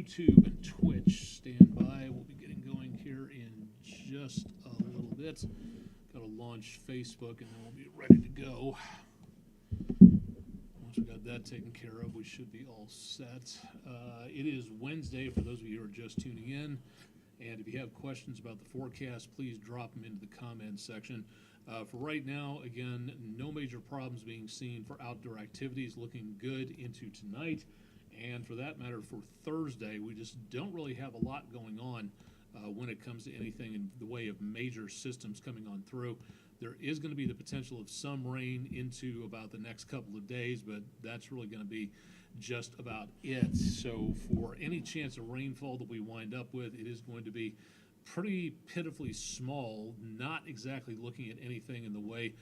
YouTube and Twitch. Stand by. We'll be getting going here in just a little bit. Got to launch Facebook and then we'll be ready to go. Once we got that taken care of, we should be all set. It is Wednesday for those of you who are just tuning in. And if you have questions about the forecast, please drop them into the comments section. For right now, again, no major problems being seen for outdoor activities, looking good into tonight. And for that matter, for Thursday, we just don't really have a lot going on when it comes to anything in the way of major systems coming on through. There is going to be the potential of some rain into about the next couple of days, but that's really going to be just about it. So for any chance of rainfall that we wind up with, it is going to be pretty pitifully small, not exactly looking at anything in the way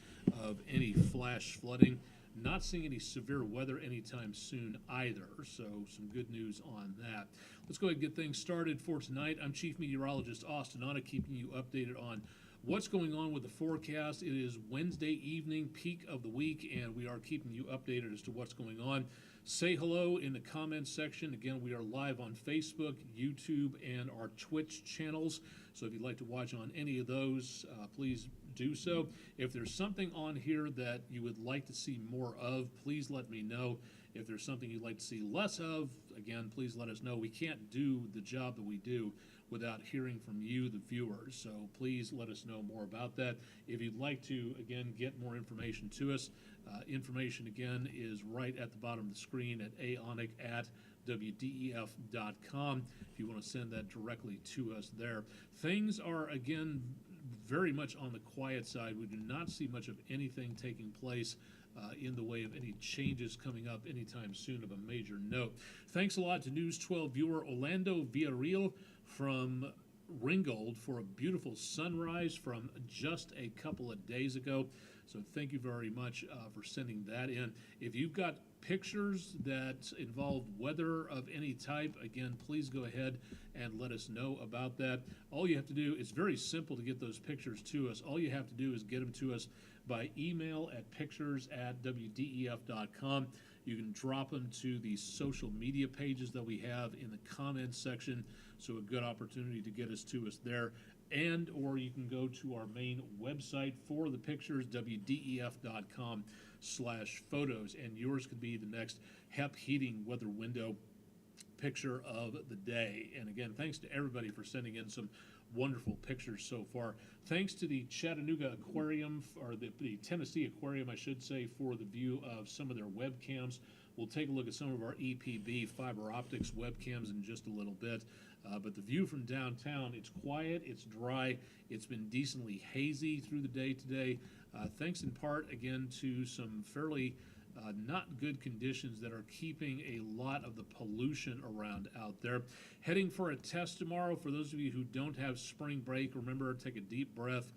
of any flash flooding. Not seeing any severe weather anytime soon either, so some good news on that. Let's go ahead and get things started for tonight. I'm Chief Meteorologist Austen, Onek, keeping you updated on what's going on with the forecast. It is Wednesday evening, peak of the week, and we are keeping you updated as to what's going on. Say hello in the comments section. Again, we are live on Facebook, YouTube, and our Twitch channels. So if you'd like to watch on any of those, please do so. If there's something on here that you would like to see more of, please let me know. If there's something you'd like to see less of, again, please let us know. We can't do the job that we do without hearing from you, the viewers. So please let us know more about that. If you'd like to, again, get more information to us, information, again, is right at the bottom of the screen at aonek at WDEF.com if you want to send that directly to us there. Things are, again, very much on the quiet side. We do not see much of anything taking place in the way of any changes coming up anytime soon of a major note. Thanks a lot to News 12 viewer Orlando Villarreal from Ringgold for a beautiful sunrise from just a couple of days ago. So thank you very much for sending that in. If you've got pictures that involve weather of any type, again, please go ahead and let us know about that. All you have to do, it's very simple to get those pictures to us. All you have to do is get them to us by email at pictures@WDEF.com. You can drop them to the social media pages that we have in the comments section, so a good opportunity to get us to us there. And or you can go to our main website for the pictures, WDEF.com/photos, and yours could be the next HEP heating weather window picture of the day. And again, thanks to everybody for sending in some wonderful pictures so far. Thanks to the Chattanooga Aquarium, or the Tennessee Aquarium, I should say, for the view of some of their webcams. We'll take a look at some of our EPB fiber optics webcams in just a little bit. But the view from downtown, it's quiet, it's dry, it's been decently hazy through the day today. Thanks in part, again, to some fairly not good conditions that are keeping a lot of the pollution around out there. Heading for a test tomorrow. For those of you who don't have spring break, remember, take a deep breath,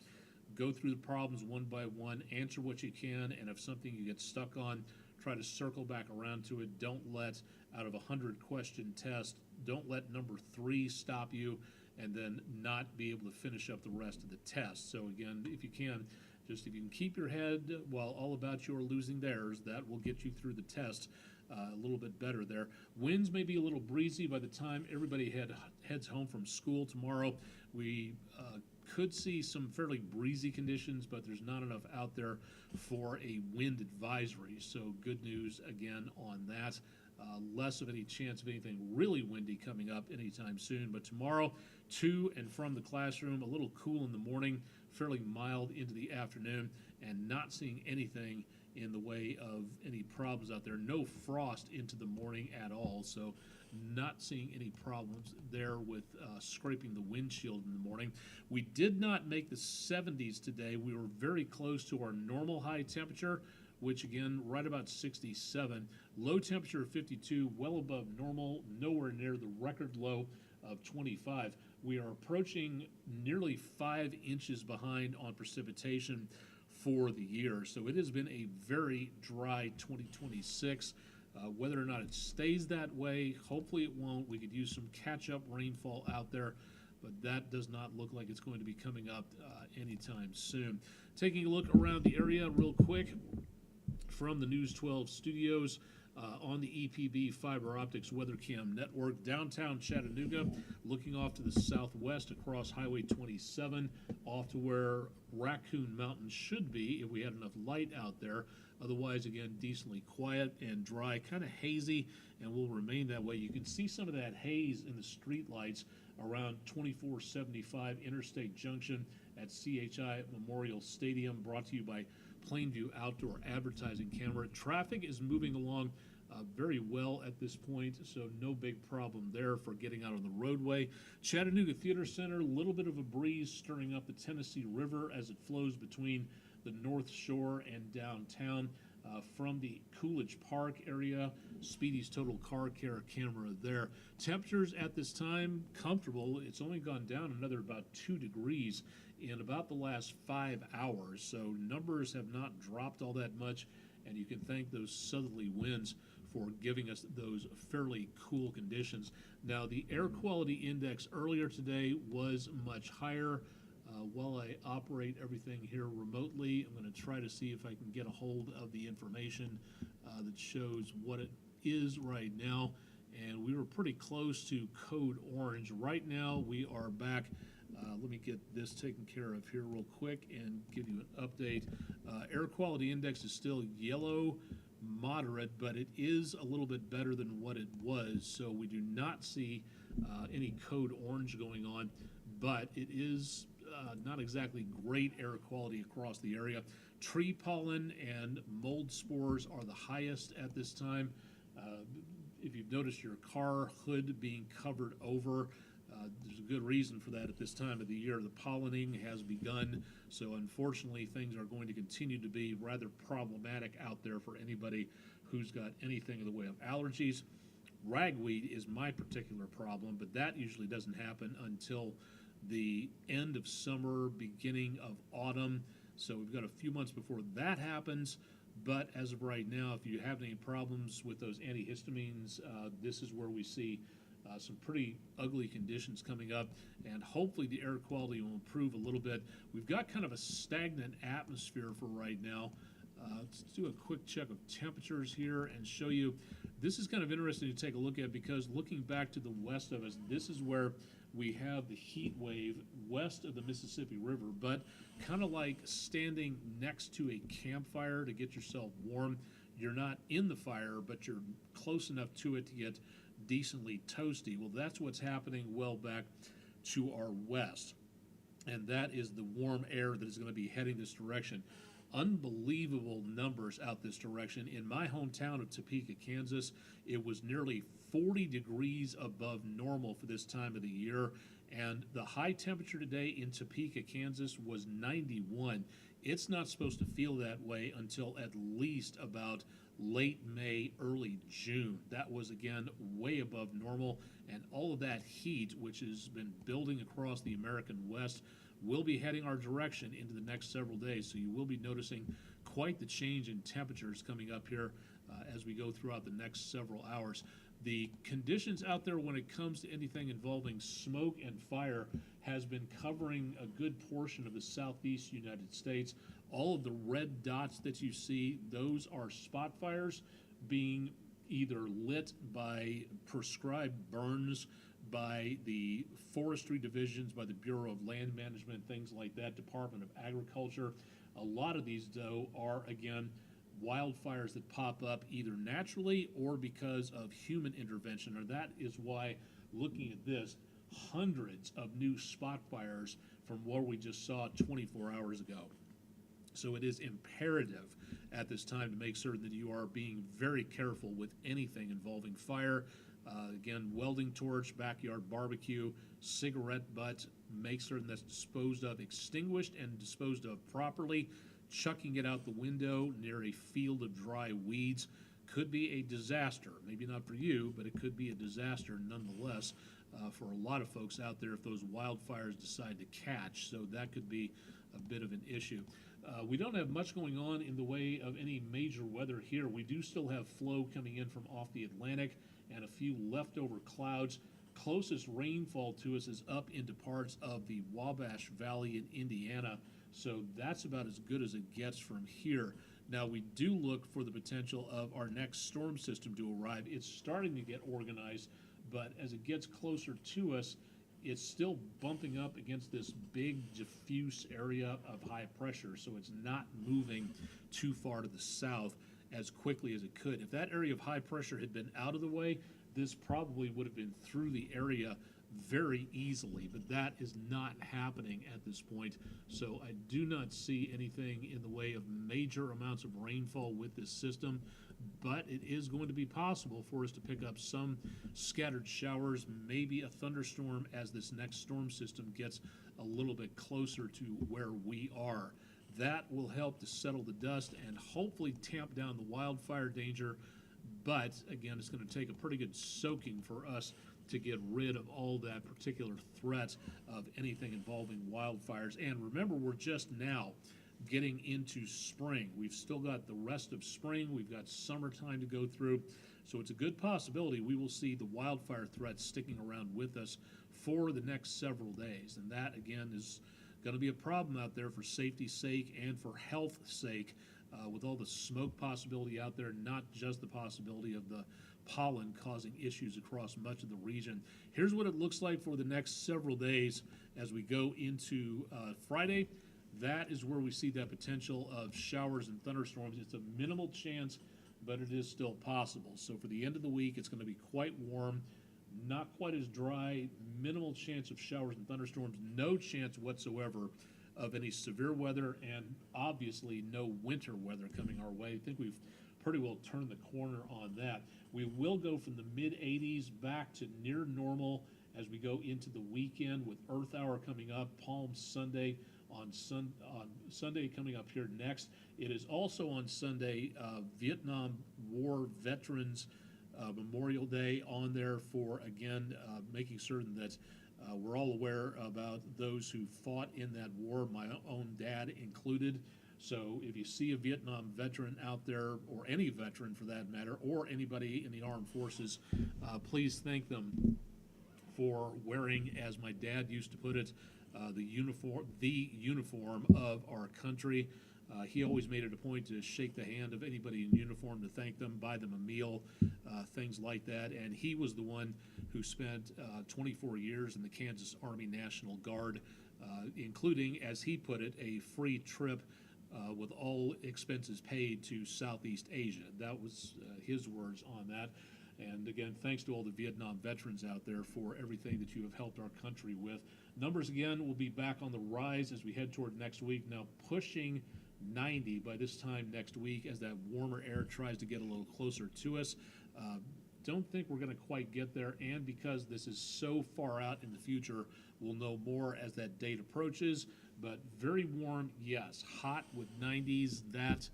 go through the problems one by one, answer what you can, and if something you get stuck on, try to circle back around to it. Don't let, out of a 100-question test, don't let number 3 stop you and then not be able to finish up the rest of the test. So again, if you can, just if you can keep your head while all about you are losing theirs, that will get you through the test a little bit better there. Winds may be a little breezy by the time everybody heads home from school tomorrow. We could see some fairly breezy conditions, but there's not enough out there for a wind advisory. So good news again on that. Less of any chance of anything really windy coming up anytime soon. But tomorrow, to and from the classroom, a little cool in the morning, fairly mild into the afternoon, and not seeing anything in the way of any problems out there. No frost into the morning at all, so not seeing any problems there with scraping the windshield in the morning. We did not make the 70s today. We were very close to our normal high temperature, which again, right about 67. Low temperature of 52, well above normal, nowhere near the record low of 25. We are approaching nearly 5 inches behind on precipitation for the year. So it has been a very dry 2026. Whether or not it stays that way, hopefully it won't. We could use some catch-up rainfall out there, but that does not look like it's going to be coming up anytime soon. Taking a look around the area real quick from the News 12 studios, on the EPB Fiber Optics Weather Cam Network. Downtown Chattanooga, looking off to the southwest across Highway 27, off to where Raccoon Mountain should be if we had enough light out there. Otherwise, again, decently quiet and dry, kind of hazy, and will remain that way. You can see some of that haze in the street lights around 2475 Interstate Junction at CHI Memorial Stadium, brought to you by Plainview Outdoor Advertising Camera. Traffic is moving along very well at this point, so no big problem there for getting out on the roadway. Chattanooga Theater Center, a little bit of a breeze stirring up the Tennessee River as it flows between the North Shore and downtown. From the Coolidge Park area, Speedy's Total Car Care camera there. Temperatures at this time, comfortable. It's only gone down another about 2 degrees in about the last 5 hours, so numbers have not dropped all that much, and you can thank those southerly winds for giving us those fairly cool conditions. Now, the air quality index earlier today was much higher. While I operate everything here remotely, I'm going to try to see if I can get a hold of the information that shows what it is right now. And we were pretty close to code orange. Right now, we are back. Let me get this taken care of here real quick and give you an update. Air quality index is still yellow, moderate, but it is a little bit better than what it was. So we do not see any code orange going on, but it is not exactly great air quality across the area. Tree pollen and mold spores are the highest at this time. If you've noticed your car hood being covered over, there's a good reason for that at this time of the year. The pollinating has begun, so unfortunately things are going to continue to be rather problematic out there for anybody who's got anything in the way of allergies. Ragweed is my particular problem, but that usually doesn't happen until the end of summer, beginning of autumn. So we've got a few months before that happens. But as of right now, if you have any problems with those antihistamines, this is where we see some pretty ugly conditions coming up, and hopefully the air quality will improve a little bit. We've got kind of a stagnant atmosphere for right now. Let's do a quick check of temperatures here and show you. This is kind of interesting to take a look at, because looking back to the west of us, this is where we have the heat wave west of the Mississippi River, but kind of like standing next to a campfire to get yourself warm. You're not in the fire, but you're close enough to it to get decently toasty. Well, that's what's happening well back to our west, and that is the warm air that is going to be heading this direction. Unbelievable numbers out this direction. In my hometown of Topeka, Kansas, it was nearly 40 degrees above normal for this time of the year, and the high temperature today in Topeka, Kansas was 91. It's not supposed to feel that way until at least about late May, early June. That was, again, way above normal, and all of that heat, which has been building across the American West, will be heading our direction into the next several days. So you will be noticing quite the change in temperatures coming up here as we go throughout the next several hours. The conditions out there when it comes to anything involving smoke and fire has been covering a good portion of the southeast United States. All of the red dots that you see, those are spot fires being either lit by prescribed burns by the forestry divisions, by the Bureau of Land Management, things like that, Department of Agriculture. A lot of these, though, are, again, wildfires that pop up either naturally or because of human intervention. Or that is why, looking at this, hundreds of new spot fires from what we just saw 24 hours ago. So it is imperative at this time to make certain that you are being very careful with anything involving fire. Again, welding torch, backyard barbecue, cigarette butt, make certain that's disposed of, extinguished and disposed of properly. Chucking it out the window near a field of dry weeds could be a disaster. Maybe not for you, but it could be a disaster nonetheless for a lot of folks out there if those wildfires decide to catch. So that could be a bit of an issue. We don't have much going on in the way of any major weather here. We do still have flow coming in from off the Atlantic and a few leftover clouds. Closest rainfall to us is up into parts of the Wabash Valley in Indiana, so that's about as good as it gets from here. Now, we do look for the potential of our next storm system to arrive. It's starting to get organized, but as it gets closer to us, it's still bumping up against this big diffuse area of high pressure, so it's not moving too far to the south as quickly as it could. If that area of high pressure had been out of the way, this probably would have been through the area very easily, but that is not happening at this point. So I do not see anything in the way of major amounts of rainfall with this system, but it is going to be possible for us to pick up some scattered showers, maybe a thunderstorm as this next storm system gets a little bit closer to where we are. That will help to settle the dust and hopefully tamp down the wildfire danger, but again, it's going to take a pretty good soaking for us to get rid of all that particular threat of anything involving wildfires. And remember, we're just now getting into spring. We've still got the rest of spring. We've got summertime to go through. So it's a good possibility we will see the wildfire threat sticking around with us for the next several days. And that, again, is going to be a problem out there for safety's sake and for health's sake, with all the smoke possibility out there, not just the possibility of the pollen causing issues across much of the region. Here's what it looks like for the next several days as we go into Friday. That is where we see that potential of showers and thunderstorms. It's a minimal chance, but it is still possible. So for the end of the week, it's going to be quite warm, not quite as dry, minimal chance of showers and thunderstorms, no chance whatsoever of any severe weather, and obviously no winter weather coming our way. I think we've pretty well turned the corner on that. We will go from the mid-80s back to near normal as we go into the weekend with Earth Hour coming up, Palm Sunday on Sunday coming up here next. It is also on Sunday Vietnam War Veterans Memorial Day on there for, again, making certain that we're all aware about those who fought in that war, my own dad included. So if you see a Vietnam veteran out there, or any veteran for that matter, or anybody in the armed forces, please thank them for wearing, as my dad used to put it, the uniform of our country. He always made it a point to shake the hand of anybody in uniform, to thank them, buy them a meal, things like that. And he was the one who spent 24 years in the Kansas Army National Guard, including, as he put it, a free trip with all expenses paid to Southeast Asia. That was his words on that. And again, thanks to all the Vietnam veterans out there for everything that you have helped our country with. Numbers, again, will be back on the rise as we head toward next week, now pushing 90 by this time next week as that warmer air tries to get a little closer to us. Don't think we're going to quite get there, and because this is so far out in the future, we'll know more as that date approaches. But very warm, yes. Hot with 90s, that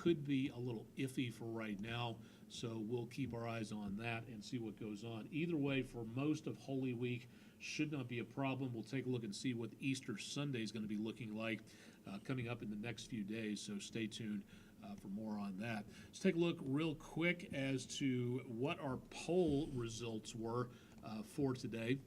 could be a little iffy for right now. So we'll keep our eyes on that and see what goes on. Either way, for most of Holy Week, should not be a problem. We'll take a look and see what Easter Sunday is going to be looking like coming up in the next few days. So stay tuned for more on that. Let's take a look real quick as to what our poll results were for today.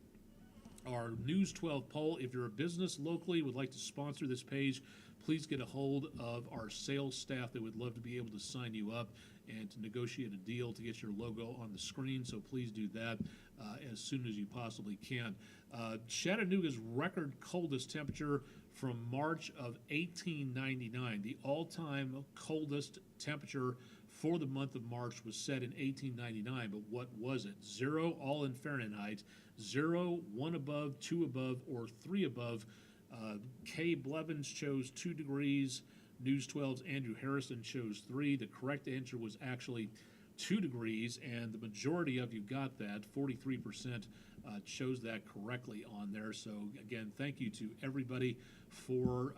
Our News 12 poll: if you're a business locally would like to sponsor this page, please get a hold of our sales staff. They would love to be able to sign you up and to negotiate a deal to get your logo on the screen, so please do that as soon as you possibly can. Chattanooga's record coldest temperature from March of 1899. The all-time coldest temperature for the month of March was set in 1899, but what was it? 0, all in Fahrenheit, 0, 1 above, 2 above, or 3 above. Kay Blevins chose 2 degrees. News 12's Andrew Harrison chose 3. The correct answer was actually 2 degrees, and the majority of you got that. 43% chose that correctly on there. So again, thank you to everybody for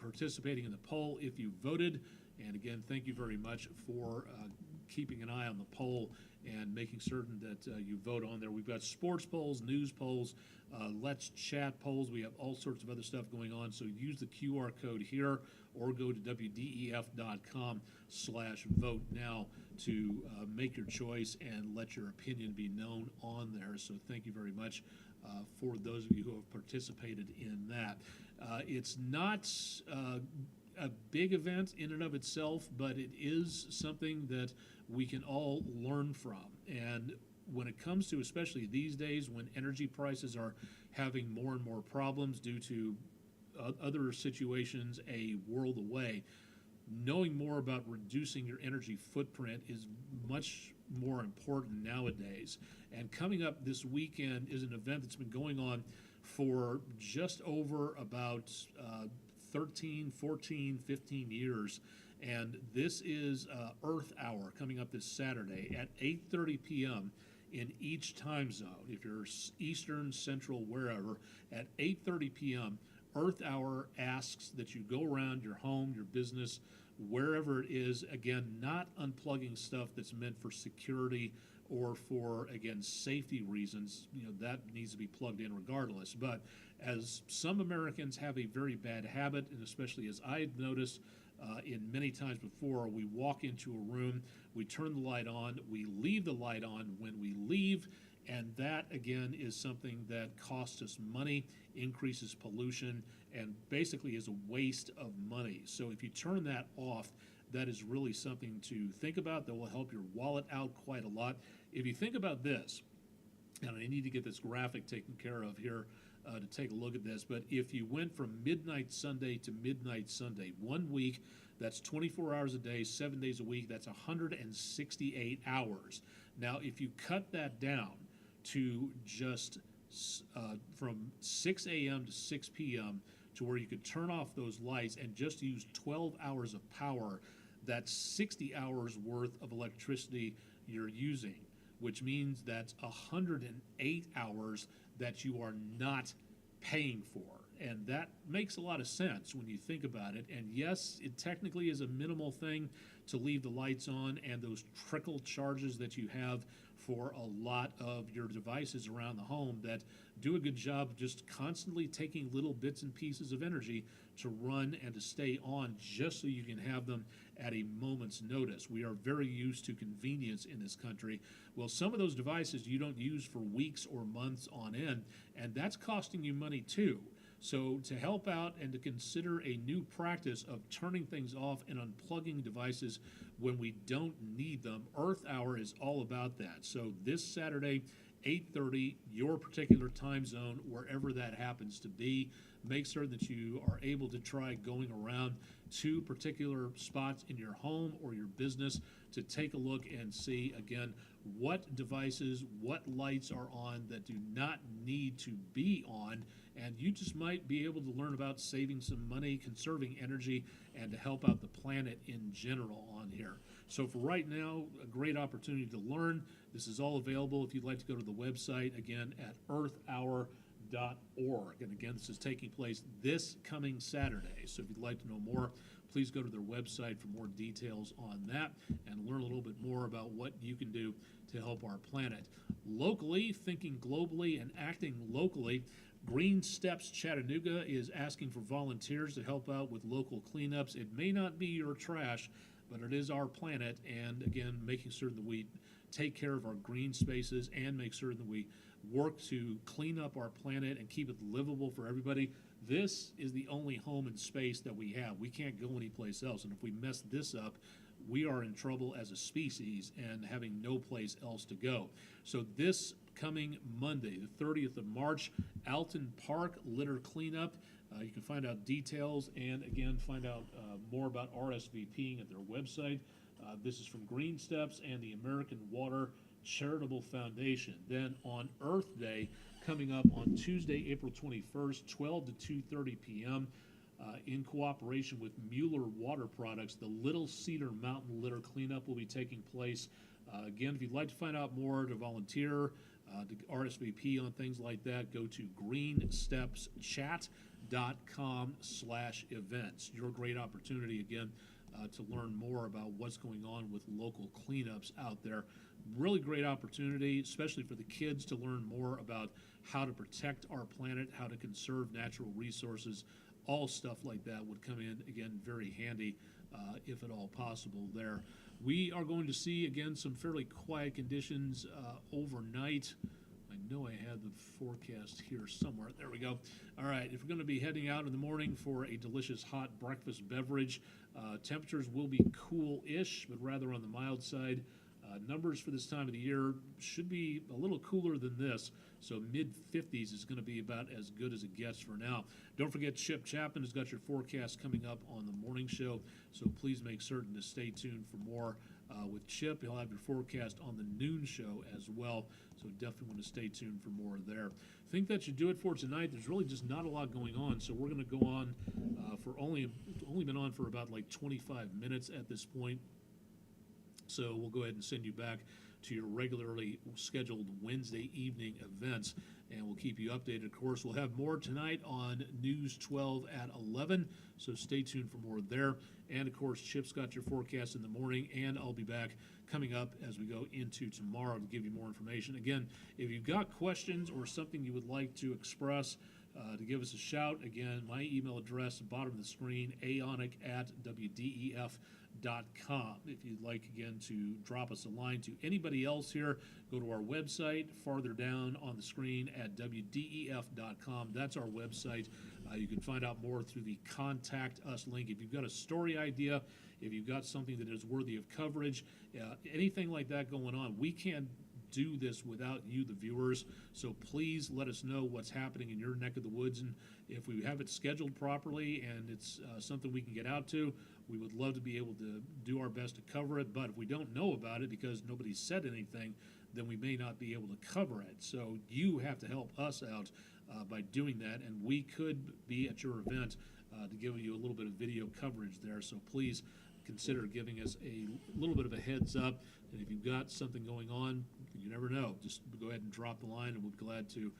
participating in the poll if you voted. And again, thank you very much for keeping an eye on the poll and making certain that you vote on there. We've got sports polls, news polls, Let's Chat polls. We have all sorts of other stuff going on. So use the QR code here or go to WDEF.com/vote now to make your choice and let your opinion be known on there. So thank you very much for those of you who have participated in that. It's not a big event in and of itself, but it is something that we can all learn from. And when it comes to, especially these days when energy prices are having more and more problems due to other situations a world away, knowing more about reducing your energy footprint is much more important nowadays. And coming up this weekend is an event that's been going on for just over about 13, 14, 15 years. And this is Earth Hour coming up this Saturday at 8:30 p.m. in each time zone. If you're Eastern, Central, wherever, at 8:30 p.m., Earth Hour asks that you go around your home, your business, wherever it is, again, not unplugging stuff that's meant for security or for, again, safety reasons. That needs to be plugged in regardless. But as some Americans have a very bad habit, and especially as I had noticed in many times before, we walk into a room, we turn the light on, we leave the light on when we leave, and that, again, is something that costs us money, increases pollution, and basically is a waste of money. So if you turn that off, that is really something to think about. That will help your wallet out quite a lot. If you think about this, and I need to get this graphic taken care of here to take a look at this, but if you went from midnight Sunday to midnight Sunday, 1 week, that's 24 hours a day, 7 days a week, that's 168 hours. Now, if you cut that down to just from 6 a.m. to 6 p.m. to where you could turn off those lights and just use 12 hours of power, that's 60 hours worth of electricity you're using, which means that's 108 hours that you are not paying for. And that makes a lot of sense when you think about it. And yes, it technically is a minimal thing to leave the lights on and those trickle charges that you have for a lot of your devices around the home that do a good job of just constantly taking little bits and pieces of energy to run and to stay on just so you can have them at a moment's notice. We are very used to convenience in this country. Well, some of those devices you don't use for weeks or months on end, and that's costing you money too. So to help out and to consider a new practice of turning things off and unplugging devices when we don't need them, Earth Hour is all about that. So this Saturday, 8:30, your particular time zone, wherever that happens to be, make sure that you are able to try going around to particular spots in your home or your business to take a look and see, again, what devices, what lights are on that do not need to be on, and you just might be able to learn about saving some money, conserving energy, and to help out the planet in general on here. So for right now, a great opportunity to learn. This is all available if you'd like to go to the website, again, at earthhour.org. And again, this is taking place this coming Saturday. So if you'd like to know more, please go to their website for more details on that and learn a little bit more about what you can do to help our planet. Locally, thinking globally and acting locally, Green Steps Chattanooga is asking for volunteers to help out with local cleanups. It may not be your trash, but it is our planet, and again, making sure that we take care of our green spaces and make sure that we work to clean up our planet and keep it livable for everybody. This is the only home and space that we have. We can't go anyplace else, and if we mess this up, we are in trouble as a species and having no place else to go. So this coming Monday, the 30th of March, Alton Park litter cleanup. You can find out details and, again, find out more about RSVPing at their website. This is from Green Steps and the American Water Charitable Foundation. Then on Earth Day, coming up on Tuesday, April 21st, 12 to 2:30 p.m., in cooperation with Mueller Water Products, the Little Cedar Mountain Litter Cleanup will be taking place. Again, if you'd like to find out more, to volunteer, to RSVP on things like that, go to greenstepschat.com/events. Your great opportunity, again, to learn more about what's going on with local cleanups out there. Really great opportunity, especially for the kids, to learn more about how to protect our planet, how to conserve natural resources. All stuff like that would come in, again, very handy, if at all possible there. We are going to see, again, some fairly quiet conditions overnight. I know I had the forecast here somewhere. There we go. All right, if we're going to be heading out in the morning for a delicious hot breakfast beverage, temperatures will be cool-ish, but rather on the mild side. Numbers for this time of the year should be a little cooler than this, so mid-50s is going to be about as good as it gets for now. Don't forget, Chip Chapman has got your forecast coming up on the morning show, so please make certain to stay tuned for more with Chip. He'll have your forecast on the noon show as well, so definitely want to stay tuned for more there. I think that should do it for tonight. There's really just not a lot going on, so we're going to go on for only been on for about like 25 minutes at this point. So we'll go ahead and send you back to your regularly scheduled Wednesday evening events, and we'll keep you updated. Of course, we'll have more tonight on News 12 at 11, so stay tuned for more there. And, of course, Chip's got your forecast in the morning, and I'll be back coming up as we go into tomorrow to give you more information. Again, if you've got questions or something you would like to express, to give us a shout, again, my email address, bottom of the screen, aonek at WDEF.com. If you'd like, again, to drop us a line to anybody else here, go to our website, farther down on the screen at WDEF.com. That's our website. You can find out more through the Contact Us link. If you've got a story idea, if you've got something that is worthy of coverage, anything like that going on, we can't do this without you, the viewers. So please let us know what's happening in your neck of the woods, and if we have it scheduled properly and it's something we can get out to, we would love to be able to do our best to cover it. But if we don't know about it because nobody said anything, then we may not be able to cover it. So you have to help us out by doing that, and we could be at your event to give you a little bit of video coverage there. So please consider giving us a little bit of a heads up. And if you've got something going on, you never know. Just go ahead and drop the line, and we'll be glad to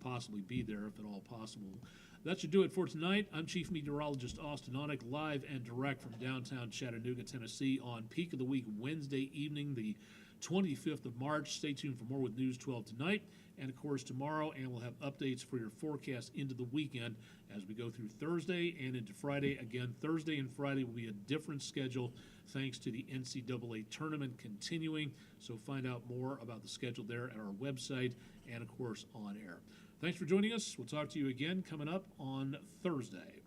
possibly be there if at all possible. That should do it for tonight. I'm Chief Meteorologist Austen Onek, live and direct from downtown Chattanooga, Tennessee, on Peak of the Week Wednesday evening, the 25th of March. Stay tuned for more with News 12 tonight, and of course tomorrow, and we'll have updates for your forecast into the weekend as we go through Thursday and into Friday. Again, Thursday and Friday will be a different schedule thanks to the NCAA tournament continuing, so find out more about the schedule there at our website and, of course, on air. Thanks for joining us. We'll talk to you again coming up on Thursday.